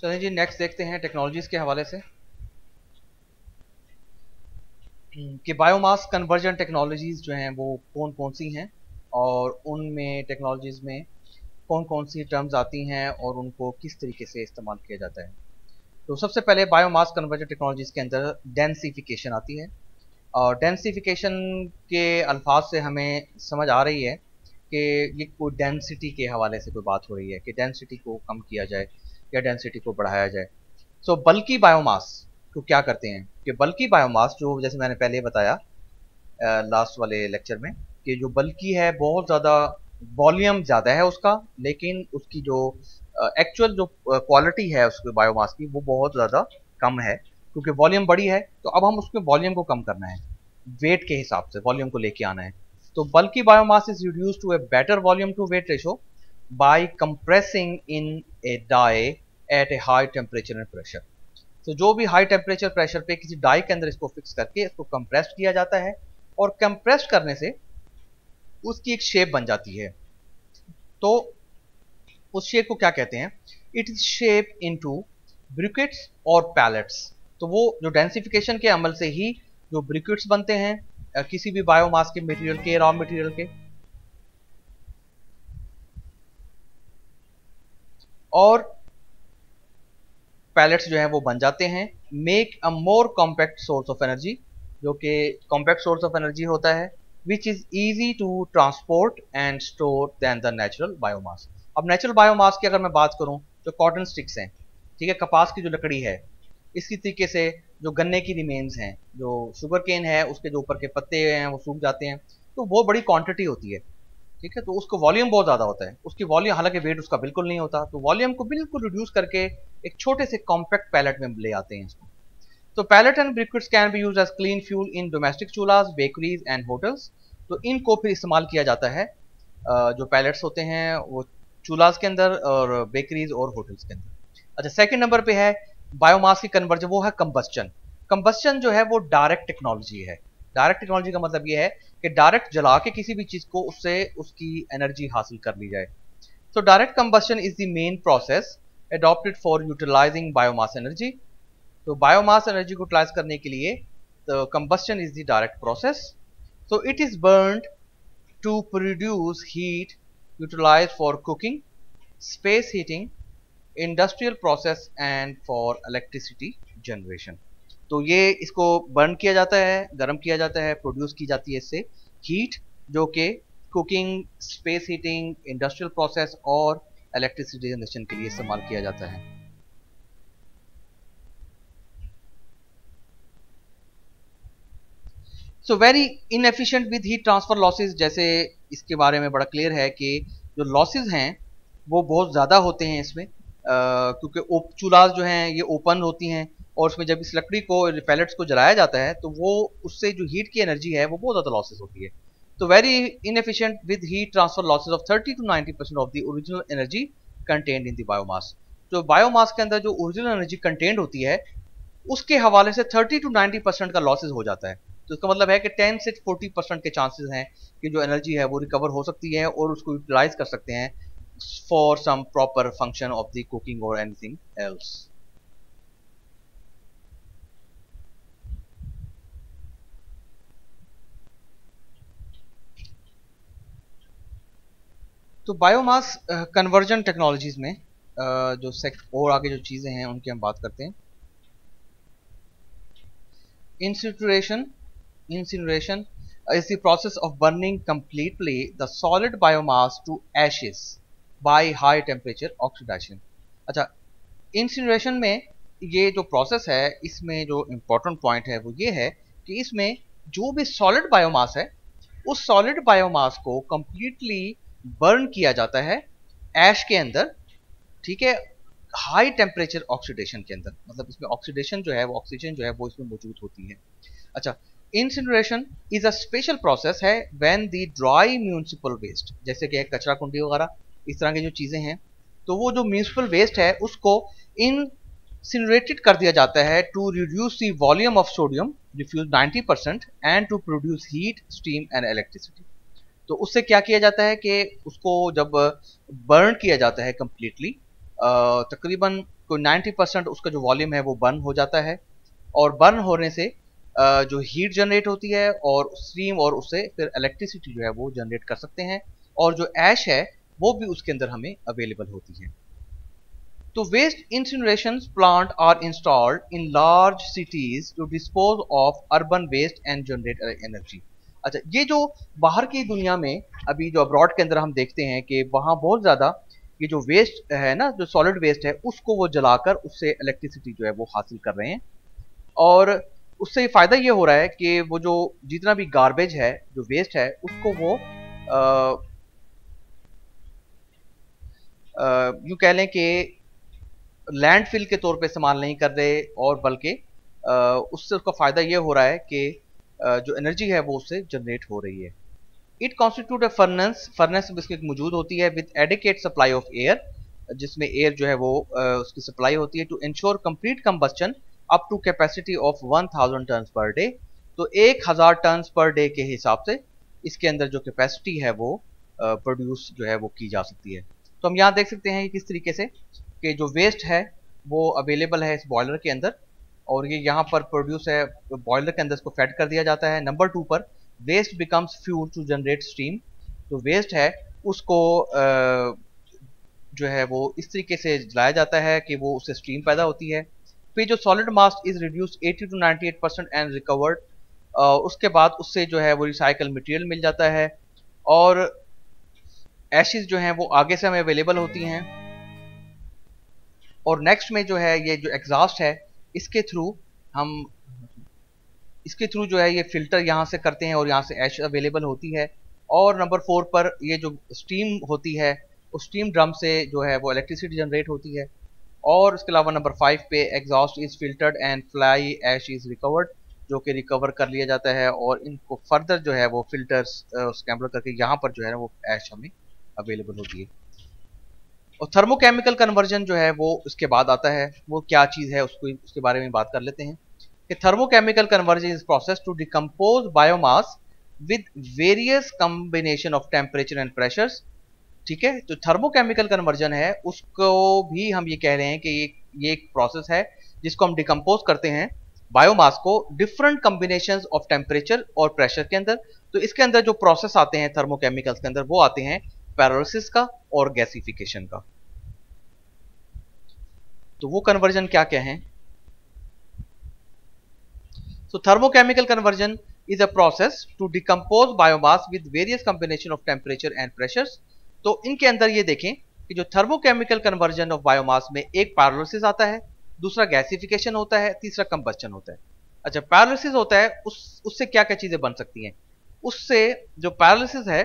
चलिए जी नेक्स्ट देखते हैं टेक्नोलॉजीज़ के हवाले से कि बायोमास कन्वर्जन टेक्नोलॉजीज़ जो हैं वो कौन कौन सी हैं और उनमें टेक्नोलॉजीज़ में कौन कौन सी टर्म्स आती हैं और उनको किस तरीके से इस्तेमाल किया जाता है। तो सबसे पहले बायोमास कन्वर्जन टेक्नोलॉजीज़ के अंदर डेंसिफिकेशन आती है और डेंसिफिकेशन के अल्फाज से हमें समझ आ रही है कि ये कोई डेंसिटी के हवाले से कोई बात हो रही है कि डेंसिटी को कम किया जाए या डेंसिटी को बढ़ाया जाए। सो बल्कि बायोमास को क्या करते हैं कि बल्कि बायोमास जो जैसे मैंने पहले बताया लास्ट वाले लेक्चर में कि जो बल्कि है बहुत ज़्यादा वॉल्यूम ज़्यादा है उसका, लेकिन उसकी जो एक्चुअल जो क्वालिटी है उसके बायोमास की वो बहुत ज़्यादा कम है क्योंकि वॉल्यूम बड़ी है। तो अब हम उसके वॉल्यूम को कम करना है, वेट के हिसाब से वॉल्यूम को लेके आना है। तो बल्कि biomass is reduce to a better volume to weight ratio by compressing in a die at a high temperature and pressure. तो जो भी हाई टेम्परेचर प्रेशर पे किसी डाई के अंदर इसको फिक्स करके इसको कंप्रेस किया जाता है और कंप्रेस करने से उसकी एक शेप बन जाती है। तो उस शेप को क्या कहते हैं? It is shape into briquettes और पैलेट्स। तो वो जो डेंसिफिकेशन के अमल से ही जो ब्रिकेट्स बनते हैं किसी भी बायोमास के मटेरियल के, रॉ मटेरियल के, और पैलेट्स जो है वो बन जाते हैं। Make a more compact source of energy, जो कि कॉम्पैक्ट सोर्स ऑफ एनर्जी होता है, which is easy to transport and store then the natural biomass. अब नेचुरल बायोमास की अगर मैं बात करूं तो कॉटन स्टिक्स हैं, ठीक है, कपास की जो लकड़ी है, इसी तरीके से जो गन्ने की रिमेन्स हैं, जो शुगर केन है उसके जो ऊपर के पत्ते हैं वो सूख जाते हैं, तो वो बड़ी क्वांटिटी होती है, ठीक है। तो उसको वॉल्यूम बहुत ज़्यादा होता है, उसकी वॉल्यूम, हालांकि वेट उसका बिल्कुल नहीं होता, तो वॉल्यूम को बिल्कुल रिड्यूस करके एक छोटे से कॉम्पैक्ट पैलेट में ले आते हैं इसको। तो pellet and briquettes can be use as clean fuel in domestic चूल्हास, बेकरीज एंड होटल्स। तो इनको फिर इस्तेमाल किया जाता है जो पैलेट्स होते हैं वो चूल्हास के अंदर और बेकरीज और होटल्स के अंदर। अच्छा, सेकंड नंबर पे है बायोमास की कन्वर्जन, वो है कंबस्चन। कंबस्चन जो है वो डायरेक्ट टेक्नोलॉजी है। डायरेक्ट टेक्नोलॉजी का मतलब ये है कि डायरेक्ट जला के किसी भी चीज को उससे उसकी एनर्जी हासिल कर ली जाए। So direct combustion is the main process adopted for utilizing biomass energy. तो बायोमास एनर्जी को यूटिलाइज करने के लिए तो combustion is the direct process. So it is burned to produce heat utilized for cooking, space heating, industrial process and for electricity generation. तो ये इसको burn किया जाता है, गर्म किया जाता है, प्रोड्यूस की जाती है इससे हीट, जो कि cooking, space heating, industrial process और इलेक्ट्रिसिटी जनरेशन के लिए इस्तेमाल किया जाता है। So very inefficient with heat transfer losses, जैसे इसके बारे में बड़ा क्लियर है कि जो लॉसेस हैं वो बहुत ज़्यादा होते हैं इसमें, क्योंकि चूल्हा जो हैं ये ओपन होती हैं और उसमें जब इस लकड़ी को, पैलेट्स को जलाया जाता है तो वो उससे जो हीट की एनर्जी है वो बहुत ज़्यादा लॉसेस होती है। तो very inefficient with heat transfer losses of 30 to 90% of the original energy contained in the biomass. तो बायोमास के अंदर जो ओरिजिनल एनर्जी कंटेन्ड होती है उसके हवाले से 30 to 90% का लॉसेस हो जाता है। तो इसका मतलब है कि 10 से 40% के चांसेस हैं कि जो एनर्जी है वो रिकवर हो सकती है और उसको यूटिलाइज कर सकते हैं for some proper function of the cooking और एनीथिंग एल्स। तो बायोमास कन्वर्जन टेक्नोलॉजीज में जो और आगे जो चीजें हैं उनकी हम बात करते हैं। Incineration is the process of burning completely the solid biomass to ashes by high temperature oxidation. अच्छा, इंसिनरेशन में ये जो प्रोसेस है इसमें जो इम्पोर्टेंट पॉइंट है वो ये है कि इसमें जो भी सॉलिड बायोमास है उस सॉलिड बायोमास को कंप्लीटली बर्न किया जाता है ऐश के अंदर, ठीक है, हाई टेम्परेचर ऑक्सीडेशन के अंदर। मतलब इसमें ऑक्सीडेशन जो है वो, ऑक्सीजन जो है वो इसमें मौजूद होती है। अच्छा, incineration is a special process है when the dry municipal waste, जैसे कि कचरा कुंडी वगैरह इस तरह की जो चीजें हैं, तो वो जो म्यूनिसिपल वेस्ट है उसको इंसिनरेटेड कर दिया जाता है to reduce the volume of sodium refuse 90% and to produce heat, steam and electricity. तो उससे क्या किया जाता है कि उसको जब बर्न किया जाता है कंप्लीटली, तकरीबन कोई 90% उसका जो वॉल्यूम है वो बर्न हो जाता है, और बर्न होने से जो हीट जनरेट होती है और स्टीम, और उससे फिर इलेक्ट्रिसिटी जो है वो जनरेट कर सकते हैं, और जो ऐश है वो भी उसके अंदर हमें अवेलेबल होती है। तो waste incineration plant are installed in large cities to dispose of urban waste and generate energy. अच्छा, ये जो बाहर की दुनिया में अभी जो अब्रॉड के अंदर हम देखते हैं कि वहाँ बहुत ज़्यादा ये जो वेस्ट है ना, जो सॉलिड वेस्ट है, उसको वो जलाकर उससे इलेक्ट्रिसिटी जो है वो हासिल कर रहे हैं, और उससे फ़ायदा ये हो रहा है कि वो जो जितना भी गार्बेज है, जो वेस्ट है, उसको वो यूँ कह लें कि लैंडफिल के तौर पे इस्तेमाल नहीं कर रहे, और बल्कि उससे उसका फ़ायदा ये हो रहा है कि जो एनर्जी है वो उससे जनरेट हो रही है। It constitute a furnace, furnace इसकी मौजूद होती है with adequate supply of air, जिसमें एयर जो है वो उसकी सप्लाई होती है, to ensure complete combustion up to capacity of 1000 ton per day. तो 1000 टन पर डे के हिसाब से इसके अंदर जो कैपेसिटी है वो प्रोड्यूस जो है वो की जा सकती है। तो हम यहाँ देख सकते हैं कि किस तरीके से कि जो वेस्ट है वो अवेलेबल है इस बॉयलर के अंदर, और ये यहाँ पर प्रोड्यूस है, बॉयलर के अंदर इसको फेड कर दिया जाता है। नंबर 2 पर waste becomes fuel to generate steam. जो वेस्ट है उसको जो है वो इस तरीके से जलाया जाता है कि वो उससे स्टीम पैदा होती है। फिर जो solid mass is reduce 80 to 98% and recovered, उसके बाद उससे जो है वो रिसाइकल मटेरियल मिल जाता है, और एशेज जो हैं वो आगे से हमें अवेलेबल होती हैं। और नेक्स्ट में जो है ये जो एग्जॉस्ट है, इसके थ्रू हम जो है ये फिल्टर यहाँ से करते हैं, और यहाँ से ऐश अवेलेबल होती है। और नंबर 4 पर ये जो स्टीम होती है, उस स्टीम ड्रम से जो है वो इलेक्ट्रिसिटी जनरेट होती है। और इसके अलावा नंबर 5 पे exhaust is filtered and fly ash is recovered, जो कि रिकवर कर लिया जाता है, और इनको फर्दर जो है वो फिल्टर्स स्कैम्बल करके यहाँ पर जो है वो ऐश हमें अवेलेबल होती है। और थर्मोकेमिकल कन्वर्जन जो है वो उसके बाद आता है। वो क्या चीज़ है उसके बारे में बात कर लेते हैं कि thermochemical conversion is process to decompose biomass with various combination of temperature and pressures. ठीक है, तो थर्मोकेमिकल कन्वर्जन है उसको भी हम ये कह रहे हैं कि ये एक प्रोसेस है जिसको हम डिकम्पोज करते हैं बायोमास को डिफरेंट कॉम्बिनेशंस ऑफ टेम्परेचर और प्रेशर के अंदर। तो इसके अंदर जो प्रोसेस आते हैं थर्मोकेमिकल्स के अंदर, वो आते हैं पैरालिसिस का और गैसिफिकेशन का। तो वो कन्वर्जन क्या क्या है? So thermochemical conversion is a process to decompose biomass with various combination of temperature and pressures। तो इनके अंदर ये देखें कि जो थर्मोकेमिकल कन्वर्जन ऑफ बायोमास में एक पैरालिसिस आता है, दूसरा गैसिफिकेशन होता है, तीसरा कंबस्टन होता है। अच्छा, पैरालिसिस होता है उससे क्या क्या चीजें बन सकती हैं? उससे जो पैरालिसिस है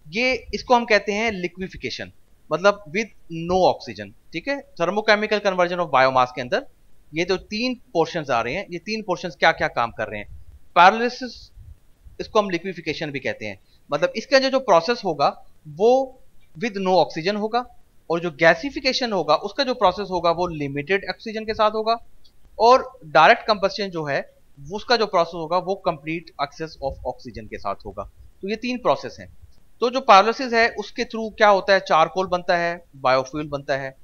ये इसको हम कहते हैं लिक्विफिकेशन, मतलब विद नो ऑक्सीजन। ठीक है, थर्मोकेमिकल कन्वर्जन ऑफ बायोमास के अंदर ये जो 3 पोर्शंस आ रहे हैं, ये 3 पोर्शंस क्या क्या काम कर रहे हैं? पैरालिसिस, इसको हम लिक्विफिकेशन भी कहते हैं, मतलब इसका जो प्रोसेस होगा वो विद नो ऑक्सीजन होगा, और जो गैसिफिकेशन होगा उसका जो प्रोसेस होगा वो लिमिटेड ऑक्सीजन के साथ होगा, और डायरेक्ट कंबस्शन जो है उसका जो प्रोसेस होगा वो कंप्लीट एक्सेस ऑफ ऑक्सीजन के साथ होगा। तो ये 3 प्रोसेस हैं। तो जो पैरालिसिस है उसके थ्रू क्या होता है? चारकोल बनता है, बायोफ्यूल बनता है,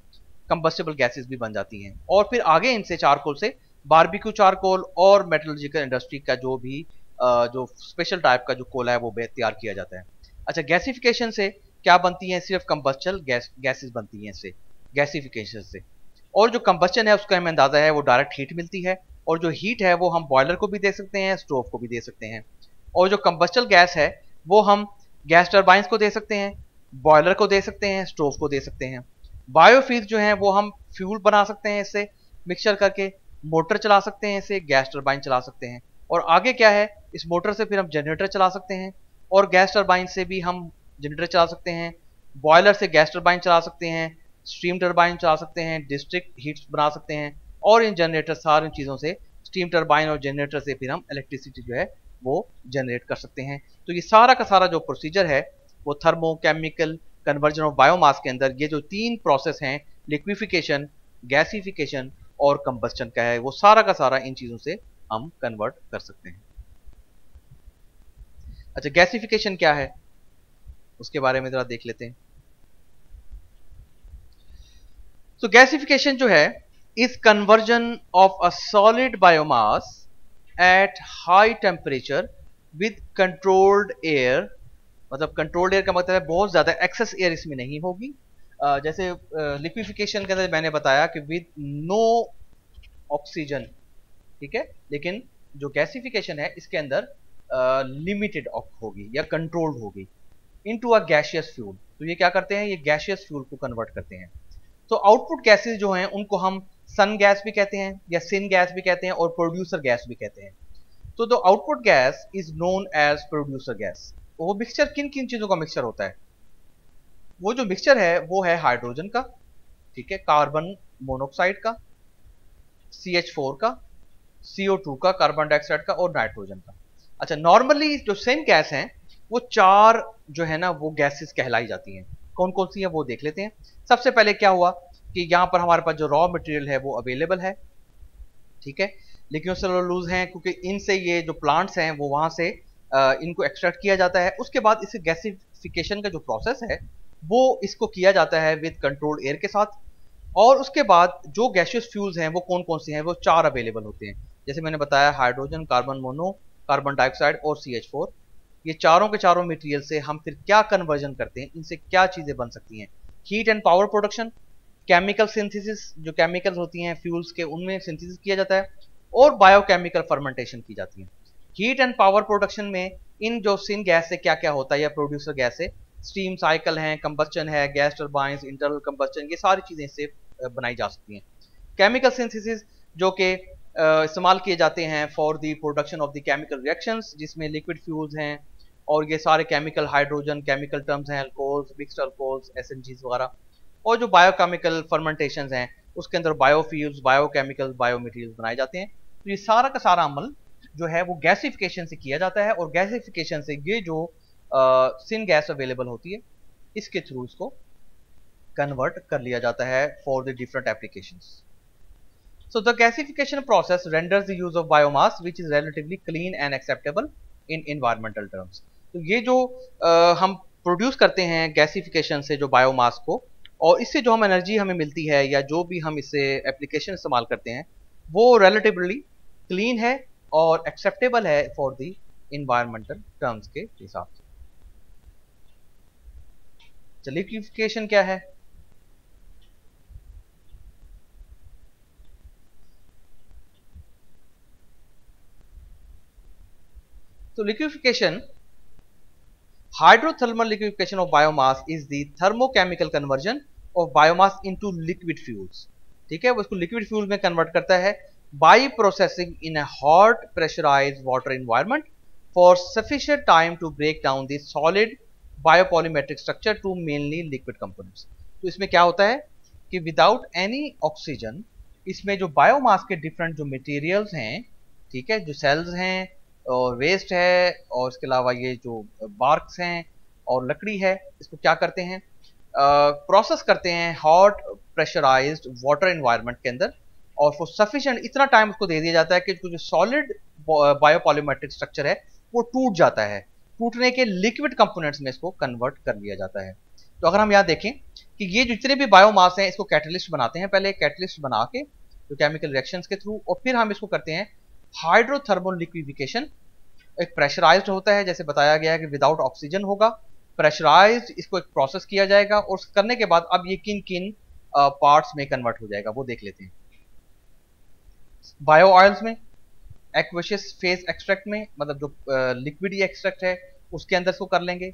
कंबस्टेबल गैसेस भी बन जाती हैं, और फिर आगे इनसे चारकोल से बारबेक्यू चारकोल और मेटलर्जिकल इंडस्ट्री का जो भी जो स्पेशल टाइप का जो कोला है वो तैयार किया जाता है। अच्छा, गैसिफिकेशन से क्या बनती है? सिर्फ कंबस्टल गैसेस बनती हैं इससे, गैसिफिकेशन से। और जो कंबस्टन है उसका हमें अंदाजा है वो डायरेक्ट हीट मिलती है, और जो हीट है वो हम बॉयलर को भी दे सकते हैं, स्टोव को भी दे सकते हैं। और जो कंबस्टल गैस है वो हम गैस टर्बाइंस को दे सकते हैं, बॉयलर को दे सकते हैं, स्टोव को दे सकते हैं। बायोफ्यूल जो है वो हम फ्यूल बना सकते हैं इससे मिक्सचर करके, मोटर चला सकते हैं इससे, गैस टर्बाइन चला सकते हैं। और आगे क्या है, इस मोटर से फिर हम जनरेटर चला सकते हैं, और गैस टर्बाइन से भी हम जनरेटर चला सकते हैं, बॉयलर से गैस टर्बाइन चला सकते हैं, स्टीम टर्बाइन चला सकते हैं, डिस्ट्रिक्ट हीट्स बना सकते हैं, और इन जनरेटर सारी चीज़ों से, स्टीम टर्बाइन और जनरेटर से फिर हम इलेक्ट्रिसिटी जो है वो जनरेट कर सकते हैं। तो ये सारा का सारा जो प्रोसीजर है वो थर्मोकेमिकल कन्वर्जन ऑफ बायोमास के अंदर ये जो 3 प्रोसेस हैं, लिक्विफिकेशन, गैसिफिकेशन और कंबस्टन का है, वो सारा का सारा इन चीज़ों से हम कन्वर्ट कर सकते हैं। अच्छा, गैसिफिकेशन क्या है उसके बारे में जरा देख लेते हैं। तो गैसिफिकेशन जो है is conversion of a solid biomass at high temperature with controlled air. मतलब कंट्रोल्ड एयर का मतलब है बहुत ज्यादा एक्सेस एयर इसमें नहीं होगी। जैसे लिक्विफिकेशन के अंदर मैंने बताया कि विद नो ऑक्सीजन, ठीक है, लेकिन जो गैसिफिकेशन है इसके अंदर लिमिटेड होगी या कंट्रोल्ड होगी इनटू अ गैसियस फ्यूल। तो ये क्या करते हैं, ये गैसियस फ्यूल को कन्वर्ट करते हैं। तो आउटपुट गैसेस जो हैं उनको हम सन गैस भी कहते हैं या सिन गैस भी कहते हैं और प्रोड्यूसर गैस भी कहते हैं। तो the output gas is known as producer gas. वो मिक्सचर किन किन चीजों का मिक्सचर होता है, वो जो मिक्सचर है वो है हाइड्रोजन का, ठीक है, कार्बन मोनोऑक्साइड का, CH4 का, CO2 का, कार्बन डाइऑक्साइड का और नाइट्रोजन का। अच्छा, नॉर्मली जो सिन गैस हैं वो चार जो है ना वो गैसेस कहलाई जाती हैं। कौन कौन सी है वो देख लेते हैं। सबसे पहले क्या हुआ कि यहाँ पर हमारे पास जो रॉ मटेरियल है वो अवेलेबल है, ठीक है, लिग्नोसेलुलोज हैं क्योंकि इनसे ये जो प्लांट्स हैं वो वहां से इनको एक्सट्रैक्ट किया जाता है। उसके बाद इसे गैसिफिकेशन का जो प्रोसेस है वो इसको किया जाता है विद कंट्रोल्ड एयर के साथ। और उसके बाद जो गैसियस फ्यूल्स हैं वो कौन कौन से हैं, वो चार अवेलेबल होते हैं। जैसे मैंने बताया hydrogen, carbon mono, carbon dioxide और CH4। ये चारों के चारों मटेरियल से हम फिर क्या कन्वर्जन करते हैं, इनसे क्या चीजें बन सकती हैं। Heat and power production, chemical synthesis, जो केमिकल्स होती हैं फ्यूल्स के उनमें सिंथेसिस किया जाता है, और बायोकेमिकल फर्मेंटेशन की जाती है। हीट एंड पावर प्रोडक्शन में इन जो सिन गैस से क्या क्या होता है या प्रोड्यूसर गैस से स्टीम साइकिल है, कंबस्चन है, गैस टर्बाइंस, इंटरनल कंबस्चन, ये सारी चीजें इससे बनाई जा सकती हैं। केमिकल सिंथेसिस जो कि इस्तेमाल किए जाते हैं for the production of the chemical reactions, जिसमें लिक्विड फ्यूल्स हैं और ये सारे केमिकल हाइड्रोजन केमिकल टर्म्स हैं, अल्कोहल्स, मिक्स्ड अल्कोहल्स, SNGs वगैरह। और जो बायोकेमिकल फर्मेंटेशंस हैं उसके अंदर बायोफ्यूल्स, बायोकेमिकल्स, बायोमटेरियल्स बनाए जाते हैं। तो ये सारा का सारा अमल जो है वो गैसिफिकेशन से किया जाता है, और गैसिफिकेशन से ये जो सिन गैस अवेलेबल होती है इसके थ्रू इसको कन्वर्ट कर लिया जाता है for the different applications. So the gasification process renders the use of biomass which is relatively clean and acceptable in environmental terms. तो ये जो हम प्रोड्यूस करते हैं गैसिफिकेशन से जो बायोमास को, और इससे जो हम एनर्जी हमें मिलती है या जो भी हम इससे एप्लीकेशन इस्तेमाल करते हैं वो रिलेटिवली क्लीन है और एक्सेप्टेबल है फॉर द इन्वायरमेंटल टर्म्स के हिसाब से। चलिए लिक्विफिकेशन क्या है। So liquefaction, hydrothermal liquefaction of biomass is the thermochemical conversion of biomass into liquid fuels। ठीक है, वो इसको liquid fuels में convert करता है by processing in a hot pressurized water environment for sufficient time to break down the solid biopolymetric structure to mainly liquid components। तो इसमें क्या होता है कि without any oxygen इसमें जो बायोमास के डिफरेंट जो मटेरियल्स हैं, ठीक है, जो सेल्स हैं और वेस्ट है और इसके अलावा ये जो बार्क्स हैं और लकड़ी है, इसको क्या करते हैं, प्रोसेस करते हैं हॉट प्रेशराइज्ड वाटर एनवायरनमेंट के अंदर, और फॉर सफिशिएंट इतना टाइम उसको दे दिया जाता है कि जो सॉलिड बायोपॉलीमेट्रिक स्ट्रक्चर है वो टूट जाता है। टूटने के लिक्विड कंपोनेंट्स में इसको कन्वर्ट कर लिया जाता है। तो अगर हम यहाँ देखें कि ये जितने भी बायोमास हैं इसको कैटलिस्ट बनाते हैं, पहले कैटलिस्ट बना के जो केमिकल रिएक्शंस के थ्रू, और फिर हम इसको करते हैं हाइड्रोथर्मल लिक्विफिकेशन। एक प्रेशराइज्ड होता है, जैसे बताया गया है कि विदाउट ऑक्सीजन होगा, प्रेशराइज्ड, इसको एक प्रोसेस किया जाएगा और करने के बाद अब ये किन किन पार्ट्स में कन्वर्ट हो जाएगा वो देख लेते हैं। बायो ऑयल्स में, एक्वेशियस फेज एक्सट्रैक्ट में, मतलब जो लिक्विड एक्सट्रैक्ट है उसके अंदर इसको कर लेंगे,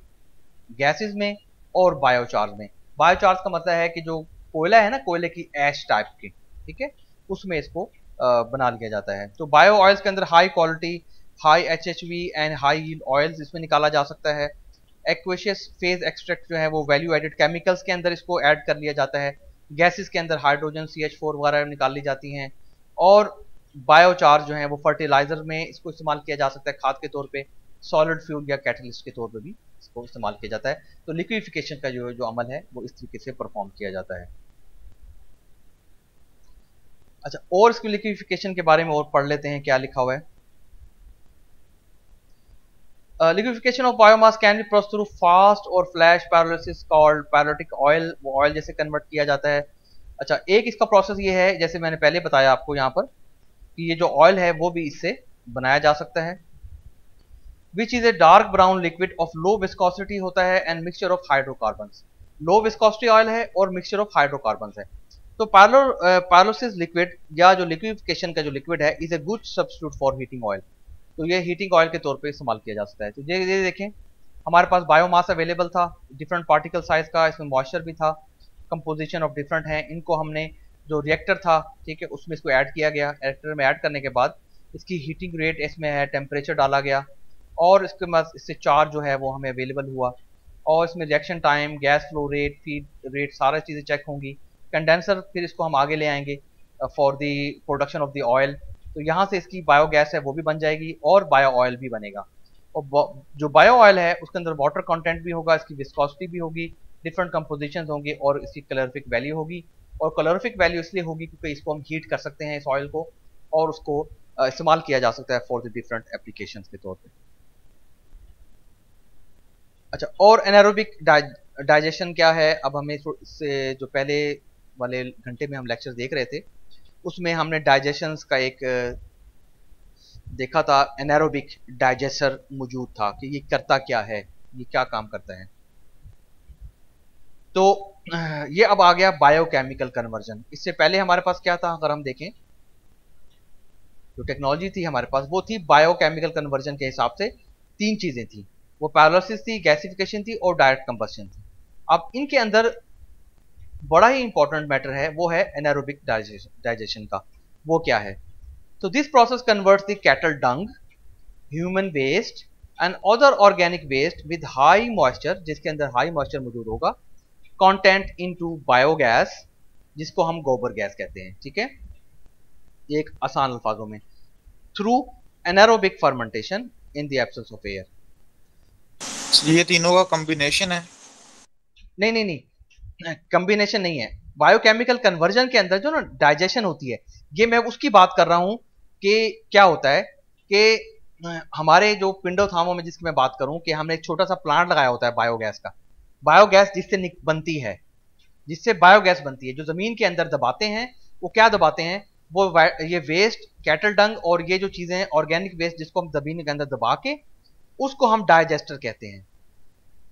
गैसेस में और बायोचार्ज में। बायोचार्ज का मतलब है कि जो कोयला है ना, कोयले की ऐश टाइप की, ठीक है, उसमें इसको बना लिया जाता है। तो बायो ऑयल्स के अंदर high quality, high HHV and high yield oils इसमें निकाला जा सकता है। एक्वेशियस फेज एक्सट्रैक्ट जो है वो वैल्यू एडेड केमिकल्स के अंदर इसको ऐड कर लिया जाता है। गैसेस के अंदर हाइड्रोजन, CH4 वगैरह निकाल ली जाती हैं। और बायोचार्ज जो है वो फर्टिलाइजर में इसको इस्तेमाल किया जा सकता है, खाद के तौर पे, सॉलिड फ्यूल या कैटलिस्ट के तौर पे भी इसको इस्तेमाल किया जाता है। तो लिक्विफिकेशन का जो अमल है वो इस तरीके से परफॉर्म किया जाता है। अच्छा, और इसकी लिक्विफिकेशन के बारे में और पढ़ लेते हैं क्या लिखा हुआ है। Liquefaction of biomass can be processed through fast और फ्लैश पायरोलिसिस कॉल्ड पायरोटिक ऑयल। वो ऑयल जैसे कन्वर्ट किया जाता है। अच्छा, एक इसका प्रोसेस ये है, जैसे मैंने पहले बताया आपको यहाँ पर, कि ये जो ऑयल है वो भी इससे बनाया जा सकता है, which is a dark brown liquid of low viscosity होता है and mixture of hydrocarbon. Low viscosity oil है और मिक्सचर ऑफ हाइड्रोकार्बन है। तो पायरोलिसिस लिक्विड या जो लिक्विफिकेशन का जो लिक्विड है is a good substitute for heating oil. तो ये हीटिंग ऑयल के तौर पे इस्तेमाल किया जा सकता है। तो ये देखें, हमारे पास बायोमास अवेलेबल था, डिफरेंट पार्टिकल साइज का, इसमें मॉइस्चर भी था, कंपोजिशन ऑफ डिफरेंट है। इनको हमने जो रिएक्टर था, ठीक है, उसमें इसको ऐड किया गया। रिएक्टर में ऐड करने के बाद इसकी हीटिंग रेट इसमें है, टेम्परेचर डाला गया और इसके बाद इससे चार्ज जो है वो हमें अवेलेबल हुआ, और इसमें reaction time, gas flow rate, feed rate, सारी चीज़ें चेक होंगी। कंडेंसर, फिर इसको हम आगे ले आएंगे for the production of the oil. तो यहाँ से इसकी बायोगैस है वो भी बन जाएगी और बायो ऑयल भी बनेगा। और जो बायो ऑयल है उसके अंदर वाटर कंटेंट भी होगा, इसकी विस्कोसिटी भी होगी, डिफरेंट कंपोजिशन होंगे और इसकी कैलोरीफिक वैल्यू होगी। और कैलोरीफिक वैल्यू इसलिए होगी क्योंकि इसको हम हीट कर सकते हैं इस ऑयल को, और उसको इस्तेमाल किया जा सकता है फॉर द डिफरेंट एप्लीकेशन के तौर पर। अच्छा, और एनारोबिक डाइजेशन क्या है? अब हमें इससे जो पहले वाले घंटे में हम लेक्चर देख रहे थे उसमें हमने डाइजेशंस का एक देखा था, एनारोबिक डाइजेस्टर मौजूद था कि ये करता क्या है, ये क्या काम करता है। तो ये अब आ गया बायोकेमिकल कन्वर्जन। इससे पहले हमारे पास क्या था? अगर हम देखें, जो टेक्नोलॉजी थी हमारे पास वो थी बायोकेमिकल कन्वर्जन के हिसाब से तीन चीजें थी, वो पायरोलिसिस थी, गैसिफिकेशन थी और डायरेक्ट कंबस्शन थी। अब इनके अंदर बड़ा ही इंपॉर्टेंट मैटर है, वो है एनारोबिक डाइजेशन का। वो क्या है? तो this process converts the cattle dung, human waste and other organic waste with high moisture, जिसके अंदर हाई मॉइस्चर मौजूद होगा, कंटेंट इनटू बायोगैस, जिसको हम गोबर गैस कहते हैं। ठीक है, ये एक आसान अल्फाजों में, through anaerobic fermentation in the absence of air. ये तीनों का कॉम्बिनेशन है? नहीं नहीं नहीं, कॉम्बिनेशन नहीं है। बायोकेमिकल कन्वर्जन के अंदर जो ना डाइजेशन होती है, ये मैं उसकी बात कर रहा हूं कि क्या होता है कि हमारे जो पिंडोथामों में, जिसकी मैं बात करूं कि हमने एक छोटा सा प्लांट लगाया होता है बायोगैस का। बायोगैस जिससे बनती है, जिससे बायोगैस बनती है, जो जमीन के अंदर दबाते हैं, वो क्या दबाते हैं? वो ये वेस्ट, कैटल डंग और ये जो चीजें हैं ऑर्गेनिक वेस्ट, जिसको हम जमीन के अंदर दबा के उसको हम डाइजेस्टर कहते हैं,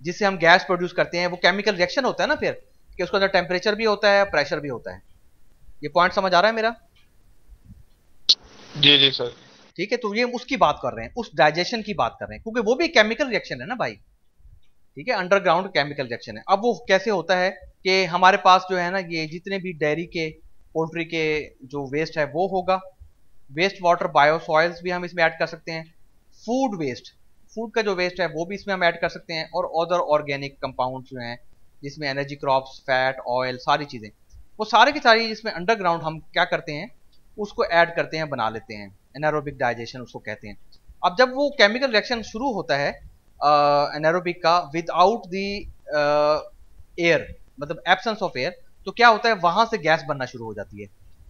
जिससे हम गैस प्रोड्यूस करते हैं। वो केमिकल रिएक्शन होता है ना फिर, कि उसके अंदर टेम्परेचर भी होता है, प्रेशर भी होता है। ये पॉइंट समझ आ रहा है मेरा? जी जी सर। ठीक है, तो ये उसकी बात कर रहे हैं, उस डाइजेशन की बात कर रहे हैं, क्योंकि वो भी केमिकल रिएक्शन है ना भाई। ठीक है, अंडरग्राउंड केमिकल रिएक्शन है। अब वो कैसे होता है कि हमारे पास जो है ना, ये जितने भी डेयरी के, पोल्ट्री के जो वेस्ट है वो होगा, वेस्ट वाटर, बायोसॉइल्स भी हम इसमें ऐड कर सकते हैं, फूड वेस्ट, फूड का जो वेस्ट है वो भी इसमें हम ऐड कर सकते हैं, और अदर ऑर्गेनिक कंपाउंड्स जो हैं, जिसमें एनर्जी क्रॉप्स, फैट, ऑयल, सारी चीज़ें, वो सारे की सारी जिसमें अंडरग्राउंड हम क्या करते हैं, उसको ऐड करते हैं, बना लेते हैं। एनारोबिक डाइजेशन उसको कहते हैं। अब जब वो केमिकल रिएक्शन शुरू होता है एनारोबिक का, विदाउट द एयर, मतलब एब्सेंस ऑफ एयर, तो क्या होता है, वहां से गैस बनना शुरू हो जाती है,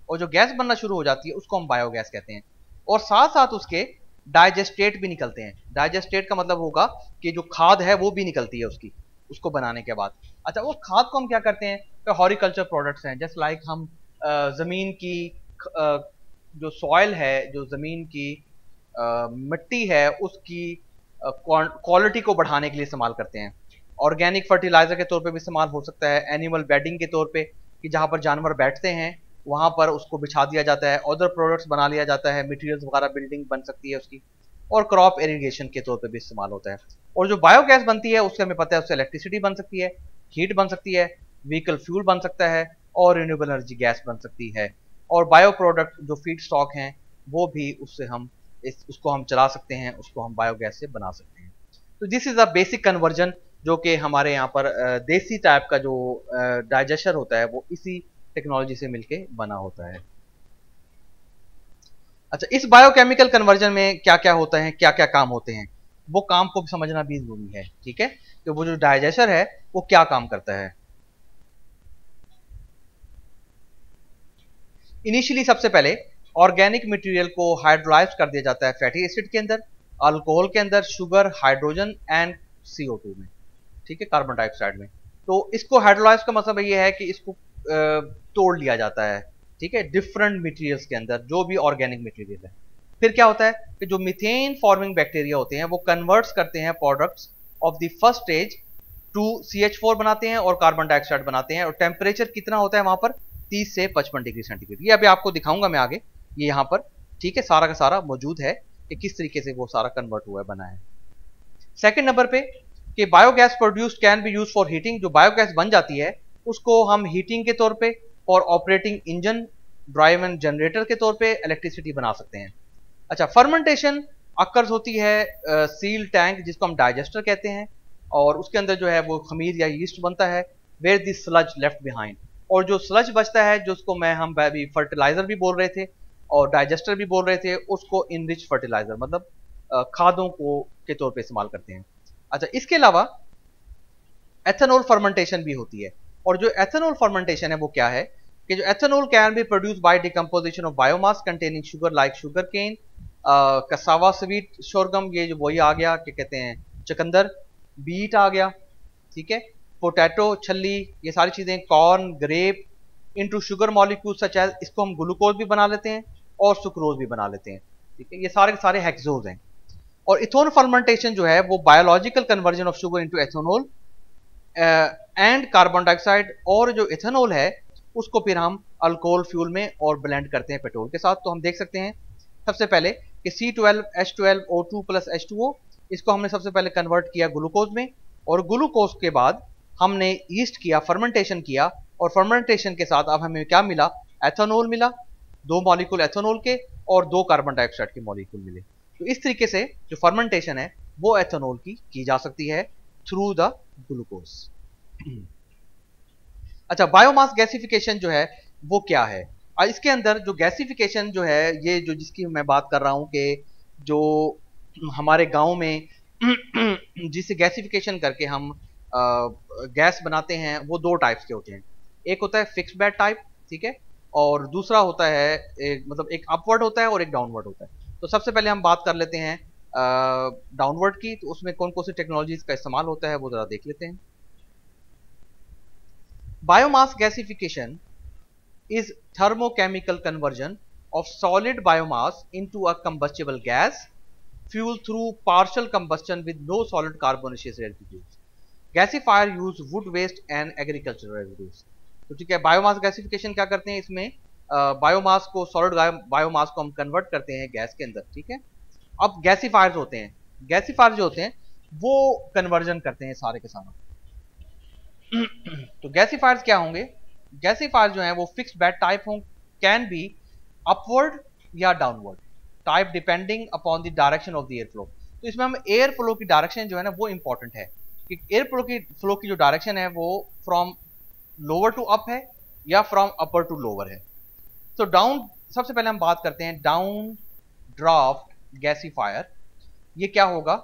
और जो गैस बनना शुरू हो जाती है उसको हम बायोगैस कहते हैं। और साथ साथ उसके डाइजेस्टेट भी निकलते हैं। डाइजेस्टेट का मतलब होगा कि जो खाद है वो भी निकलती है उसकी, उसको बनाने के बाद। अच्छा, वो खाद को हम क्या करते हैं? तो हॉरिकल्चर प्रोडक्ट्स हैं, जस्ट लाइक हम जमीन की जो सॉइल है, जो जमीन की मिट्टी है, उसकी क्वालिटी को बढ़ाने के लिए इस्तेमाल करते हैं। ऑर्गेनिक फर्टिलाइजर के तौर पे भी इस्तेमाल हो सकता है, एनिमल बेडिंग के तौर पे, कि जहाँ पर जानवर बैठते हैं वहाँ पर उसको बिछा दिया जाता है, अदर प्रोडक्ट्स बना लिया जाता है, मटेरियल्स वगैरह, बिल्डिंग बन सकती है उसकी, और क्रॉप इरिगेशन के तौर पे भी इस्तेमाल होता है। और जो बायोगैस बनती है उससे हमें पता है, उससे इलेक्ट्रिसिटी बन सकती है, हीट बन सकती है, व्हीकल फ्यूल बन सकता है, और रिन्यूएबल एनर्जी गैस बन सकती है। और बायो प्रोडक्ट जो फीड स्टॉक हैं वो भी उससे हम उसको हम चला सकते हैं, उसको हम बायोगैस से बना सकते हैं। तो this is a basic conversion, जो कि हमारे यहाँ पर देसी टाइप का जो डाइजेस्टर होता है वो इसी टेक्नोलॉजी से मिलके बना होता है। अच्छा, इस बायोकेमिकल कन्वर्जन में क्या क्या होता है, क्या क्या काम होते हैं, वो काम को समझना भी जरूरी है। ठीक है, कि वो जो डाइजेस्टर है वो क्या काम करता है। इनिशियली सबसे पहले ऑर्गेनिक मटेरियल को हाइड्रोलाइज कर दिया जाता है फैटी एसिड के अंदर, अल्कोहल के अंदर, शुगर, हाइड्रोजन एंड CO2 में। ठीक है, कार्बन डाइऑक्साइड में। तो इसको हाइड्रोलाइज का मतलब ये है कि इसको तोड़ लिया जाता है, ठीक है, डिफरेंट मटेरियल्स के अंदर, जो भी ऑर्गेनिक मटेरियल है। फिर क्या होता है कि जो मीथेन फॉर्मिंग बैक्टीरिया होते हैं वो कन्वर्ट्स करते हैं products of the first stage to CH4 बनाते हैं और कार्बन डाइऑक्साइड बनाते हैं। और टेम्परेचर कितना होता है वहां पर, 30 से 55 डिग्री सेंटीग्रेड। ये अभी आपको दिखाऊंगा मैं आगे, ये यहाँ पर, ठीक है, सारा का सारा मौजूद है कि किस तरीके से वो सारा कन्वर्ट हुआ है, बना है। सेकंड नंबर पे कि biogas produced can be use for heating. जो बायोगैस बन जाती है उसको हम हीटिंग के तौर पे और operating engine, drive and generator के तौर पे इलेक्ट्रिसिटी बना सकते हैं। अच्छा, फर्मेंटेशन अक्कर्स होती है सील टैंक, जिसको हम डाइजेस्टर कहते हैं, और उसके अंदर जो है वो खमीर या यीस्ट बनता है, where the sludge left behind. और जो स्लज बचता है, जो उसको हम अभी फर्टिलाइजर भी बोल रहे थे और डाइजेस्टर भी बोल रहे थे, उसको इनरिच फर्टिलाइजर मतलब खादों को के तौर पे इस्तेमाल करते हैं। अच्छा, इसके अलावा एथेनॉल फर्मेंटेशन भी होती है। और जो एथेनॉल फर्मेंटेशन है वो क्या है कि जो ethanol can be produce by decomposition of biomass containing sugar like sugar cane, cassava sweet sorghum, ये जो वही आ गया, क्या कहते हैं, चुकंदर, बीट आ गया, ठीक है, पोटैटो छल्ली, ये सारी चीजें, corn, grape, into sugar molecule such as, इसको हम ग्लूकोज भी बना लेते हैं और सुक्रोज भी बना लेते हैं, ठीक है, ये सारे के सारे हेक्सोज हैं। और इथोन फर्मेंटेशन जो है वो biological conversion of sugar into ethanol and carbon dioxide, और जो इथेनॉल है उसको फिर हम अल्कोहल फ्यूल में और ब्लेंड करते हैं पेट्रोल के साथ। तो हम देख सकते हैं सबसे पहले कि C12H12O2 प्लस H2O, इसको हमने सबसे पहले कन्वर्ट किया ग्लूकोज में, और ग्लूकोज के बाद हमने ईस्ट किया, फर्मेंटेशन किया, और फर्मेंटेशन के साथ अब हमें क्या मिला, एथेनॉल मिला, 2 मॉलिक्यूल एथेनॉल के और 2 कार्बन डाइऑक्साइड के मॉलिक्यूल मिले। तो इस तरीके से जो फर्मेंटेशन है वो एथेनॉल की जा सकती है थ्रू द ग्लूकोज। अच्छा, बायोमास गैसिफिकेशन जो है वो क्या है, और इसके अंदर जो गैसिफिकेशन जो है, ये जो जिसकी मैं बात कर रहा हूं कि जो हमारे गांव में जिसे गैसिफिकेशन करके हम गैस बनाते हैं, वो 2 टाइप्स के होते हैं। एक होता है फिक्स्ड बेड टाइप, ठीक है, और दूसरा होता है मतलब एक अपवर्ड होता है और एक डाउनवर्ड होता है। तो सबसे पहले हम बात कर लेते हैं डाउनवर्ड की, तो उसमें कौन कौन सी टेक्नोलॉजीज का इस्तेमाल होता है वो जरा देख लेते हैं। Biomass gasification is thermochemical conversion of solid biomass into a combustible gas fuel through partial combustion with no solid carbonaceous residues. Gasifier use wood waste and agricultural residues. तो ठीक है, बायोमास गैसिफिकेशन क्या करते हैं, इसमें बायोमास को, solid biomass को हम कन्वर्ट करते हैं गैस के अंदर, ठीक है। अब गैसिफायर्स होते हैं, गैसिफायर जो होते हैं वो कन्वर्जन करते हैं सारे के सारे। तो गैसिफायर्स क्या होंगे, गैसिफायर जो है वो फिक्स्ड बेड टाइप हों, कैन बी अपवर्ड या downward type depending upon the direction of the air flow. तो इसमें हम एयर फ्लो की डायरेक्शन जो है ना वो इंपॉर्टेंट है कि एयर फ्लो की जो डायरेक्शन है वो फ्रॉम लोअर टू अप है या फ्रॉम अपर टू लोअर है। तो डाउन, सबसे पहले हम बात करते हैं डाउन ड्राफ्ट गैसिफायर। ये क्या होगा,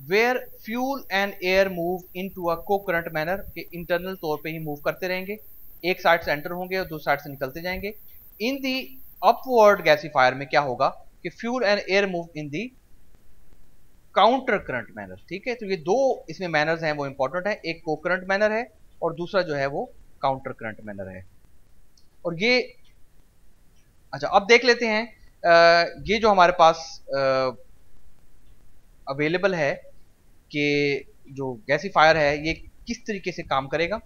where fuel and air move into a co-current manner, के इंटरनल तौर पे ही मूव करते रहेंगे, एक साइड से एंटर होंगे और दूसरी साइड से निकलते जाएंगे। इन दी अपवर्ड गैसिफायर में क्या होगा कि fuel and air move in the counter current manner, ठीक है। तो ये 2 इसमें मैनर्स हैं वो इंपॉर्टेंट है, एक को करंट मैनर है और दूसरा जो है वो काउंटर करंट मैनर है। और ये, अच्छा अब देख लेते हैं ये जो हमारे पास अवेलेबल है कि जो गैसिफायर है ये किस तरीके से काम करेगा।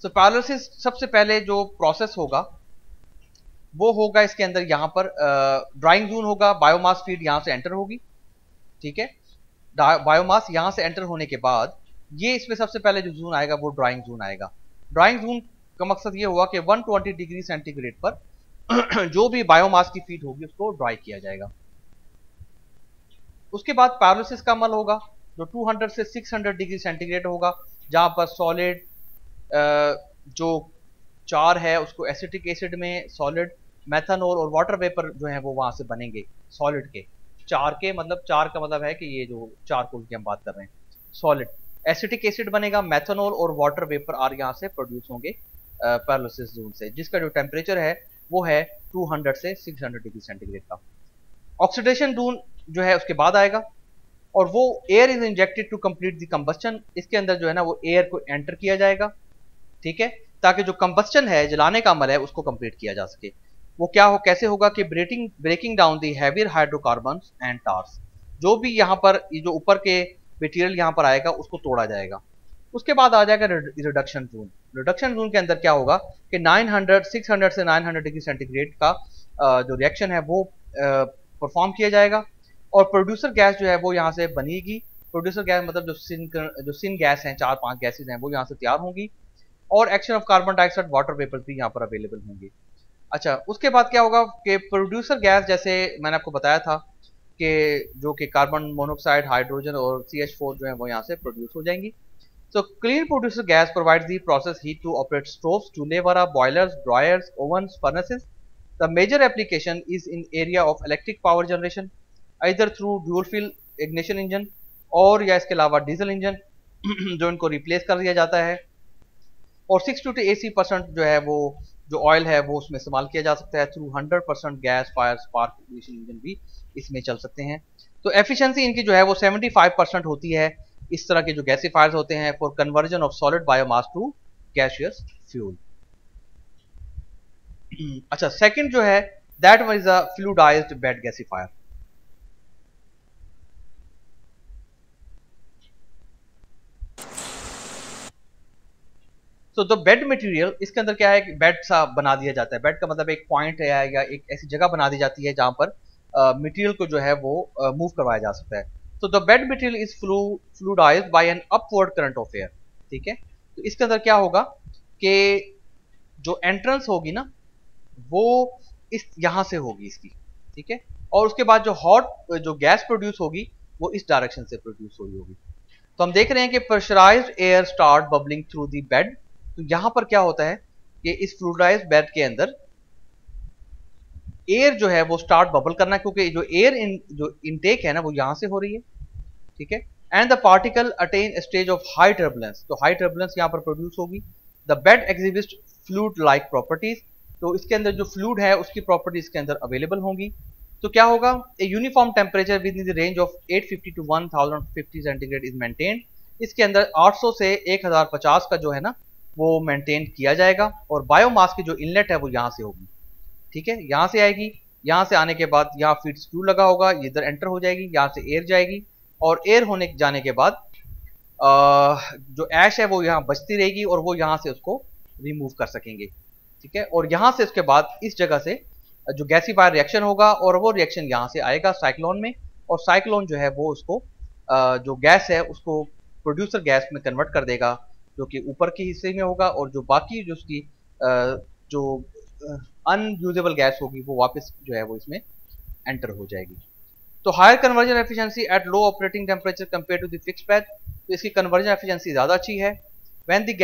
तो पैरालिसिस सबसे पहले जो प्रोसेस होगा वो होगा इसके अंदर, यहां पर ड्राइंग जोन होगा, बायोमास फीड यहां से एंटर होगी, ठीक है। बायोमास यहां से एंटर होने के बाद ये इसमें सबसे पहले जो जोन आएगा वो ड्राइंग जोन आएगा। ड्राइंग जोन का मकसद ये हुआ कि 120 डिग्री सेंटीग्रेड पर जो भी बायोमास की फीड होगी उसको ड्राई किया जाएगा। उसके बाद पैरालिसिस का अमल होगा जो 200 से 600 डिग्री सेंटीग्रेड होगा, जहां पर सॉलिड जो चार है उसको एसिटिक एसिड में सॉलिड, मेथनॉल और वाटर वेपर जो है वो वहां से बनेंगे सॉलिड के, चार के, मतलब चार का मतलब है कि ये जो चारकोल की हम बात कर रहे हैं, सॉलिड एसिटिक एसिड बनेगा, मेथनॉल और वाटर वेपर आर यहाँ से प्रोड्यूस होंगे पैरालिसिस जोन से, जिसका जो टेम्परेचर है वो है 200 से 600 डिग्री सेंटीग्रेड का। ऑक्सीडेशन जोन जो है उसके बाद आएगा, और वो air is injected to complete the combustion, इसके अंदर जो है ना वो एयर को एंटर किया जाएगा, ठीक है, ताकि जो कंबस्टन है, जलाने का अमल है, उसको कंप्लीट किया जा सके। वो क्या हो, कैसे होगा कि breaking down the heavier hydrocarbons and tars, जो भी यहाँ पर ये जो ऊपर के मटेरियल यहाँ पर आएगा उसको तोड़ा जाएगा। उसके बाद आ जाएगा रिडक्शन जोन। रिडक्शन जोन के अंदर क्या होगा कि 600 से 900 डिग्री सेंटीग्रेड का जो रिएक्शन है वो परफॉर्म किया जाएगा, और प्रोड्यूसर गैस जो है वो यहाँ से बनेगी। प्रोड्यूसर गैस मतलब जो सिन गैस हैं, 4-5 गैसेज हैं, वो यहाँ से तैयार होंगी, और action of carbon dioxide, water vapour भी यहाँ पर अवेलेबल होंगे। अच्छा, उसके बाद क्या होगा कि प्रोड्यूसर गैस, जैसे मैंने आपको बताया था कि जो कि कार्बन मोनोऑक्साइड, हाइड्रोजन और CH4 जो है वो यहाँ से प्रोड्यूस हो जाएंगी। So clean producer gas provides the process heat to operate stoves, chulevara, boilers, dryers, ovens, furnaces. The major application is in area of electric power generation, either through dual fuel ignition engine और या इसके अलावा diesel engine जो इनको replace कर दिया जाता है। और 60 to 80% जो है वो जो ऑयल है वो उसमें इस्तेमाल किया जा सकता है। Through 100% gas fire spark ignition engine भी इसमें चल सकते हैं। तो एफिशिएंसी इनकी जो है वो 75% होती है इस तरह के जो गैसीफायर्स होते हैं for conversion of solid biomass to gaseous fuel. अच्छा, सेकंड जो है that was a fluidised bed gasifier. तो द बेड मटेरियल, इसके अंदर क्या है कि बेड सा बना दिया जाता है। बेड का मतलब एक पॉइंट है या एक ऐसी जगह बना दी जाती है जहां पर मटेरियल को जो है वो मूव करवाया जा सकता है। तो the bed material is fluidised by an upward current of air, ठीक है। तो इसके अंदर क्या होगा कि जो एंट्रेंस होगी ना वो इस यहां से होगी इसकी, ठीक है, और उसके बाद जो हॉट जो गैस प्रोड्यूस होगी वो इस डायरेक्शन से प्रोड्यूस हो रही होगी। तो हम देख रहे हैं कि pressurised air start bubbling through the bed. तो यहां पर क्या होता है कि इस फ्लूइडाइज्ड बेड के अंदर एयर जो है वो स्टार्ट बबल करना, क्योंकि जो एयर जो इनटेक है ना वो यहां से हो रही है, ठीक है। And the particle attain stage of high turbulence, तो हाई टर्बुलेंस यहां पर प्रोड्यूस होगी। The bed exhibits fluid like properties, तो इसके अंदर जो फ्लूइड है उसकी प्रॉपर्टीज के अंदर अवेलेबल होंगी। तो क्या होगा, a uniform temperature within the range of 850 to 1050 centigrade is maintained. इसके अंदर 800 से 1050 का जो है ना वो मेंटेन किया जाएगा, और बायोमास की जो इनलेट है वो यहाँ से होगी, ठीक है, यहाँ से आएगी। यहाँ से आने के बाद यहाँ फीड स्क्रू लगा होगा, ये इधर एंटर हो जाएगी, यहाँ से एयर जाएगी, और एयर होने जाने के बाद जो ऐश है वो यहाँ बचती रहेगी और वो यहाँ से उसको रिमूव कर सकेंगे, ठीक है। और यहाँ से उसके बाद इस जगह से जो गैसीफायर रिएक्शन होगा और वो रिएक्शन यहाँ से आएगा साइक्लोन में, और साइक्लोन जो है वो उसको जो गैस है उसको प्रोड्यूसर गैस में कन्वर्ट कर देगा, जो कि ऊपर के हिस्से में होगा, और जो बाकी जो उसकी जो अनयूजेबल गैस होगी वो वापस जो है वो इसमें एंटर हो जाएगी। तो higher conversion efficiency at low operating temperature compare to the fixed bed, तो इसकी कन्वर्जन एफिशिएंसी ज़्यादा अच्छी है। When the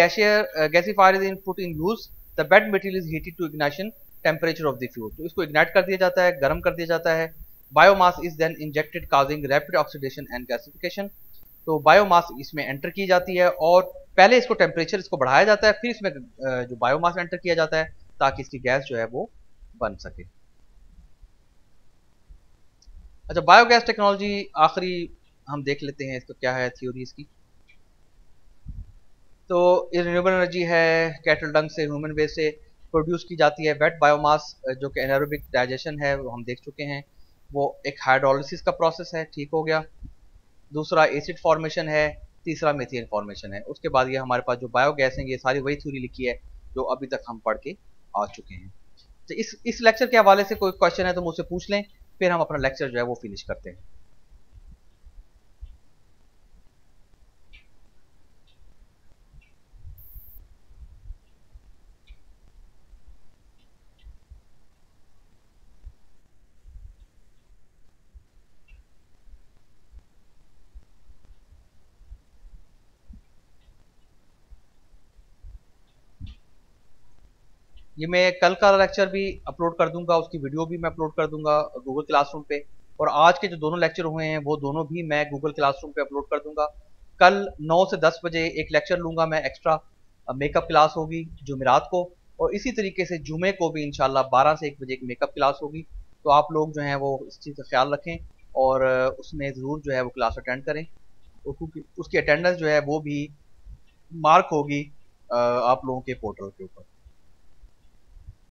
gasifier is put in use, the bed material is heated to ignition temperature of the fuel, तो इसको ignite कर दिया जाता है, गर्म कर दिया जाता है। Biomass is then injected causing rapid oxidation and gasification, तो बायोमास इसमें एंटर की जाती है, और पहले इसको टेम्परेचर इसको बढ़ाया जाता है, फिर इसमें जो बायोमास एंटर किया जाता है ताकि इसकी गैस जो है वो बन सके। अच्छा, बायोगैस टेक्नोलॉजी आखिरी हम देख लेते हैं इसका क्या है थ्योरी इसकी। तो ये रिन्यूएबल एनर्जी है, कैटल डंग से, ह्यूमन वेस्ट से प्रोड्यूस की जाती है। वेट बायोमास जो कि एनारोबिक डाइजेशन है वो हम देख चुके हैं, वो एक हाइड्रोलिसिस का प्रोसेस है, ठीक हो गया। दूसरा एसिड फॉर्मेशन है, तीसरा मीथेन फॉर्मेशन है। उसके बाद ये हमारे पास जो बायोगैस हैं ये सारी वही थ्योरी लिखी है जो अभी तक हम पढ़ के आ चुके हैं। तो इस लेक्चर के हवाले से कोई क्वेश्चन है तो मुझसे पूछ लें, फिर हम अपना लेक्चर जो है वो फिनिश करते हैं। ये मैं कल का लेक्चर भी अपलोड कर दूंगा, उसकी वीडियो भी मैं अपलोड कर दूंगा गूगल क्लासरूम पे, और आज के जो दोनों लेक्चर हुए हैं वो दोनों भी मैं गूगल क्लासरूम पे अपलोड कर दूंगा। कल 9 से 10 बजे एक लेक्चर लूंगा मैं एक्स्ट्रा, मेकअप क्लास होगी जुमेरात को, और इसी तरीके से जुमे को भी इंशाल्लाह 12 से 1 बजे एक मेकअप क्लास होगी। तो आप लोग जो हैं वो इस चीज़ का ख्याल रखें और उसमें ज़रूर जो है वो क्लास अटेंड करें, क्योंकि उसकी अटेंडेंस जो है वो भी मार्क होगी आप लोगों के पोर्टल के ऊपर।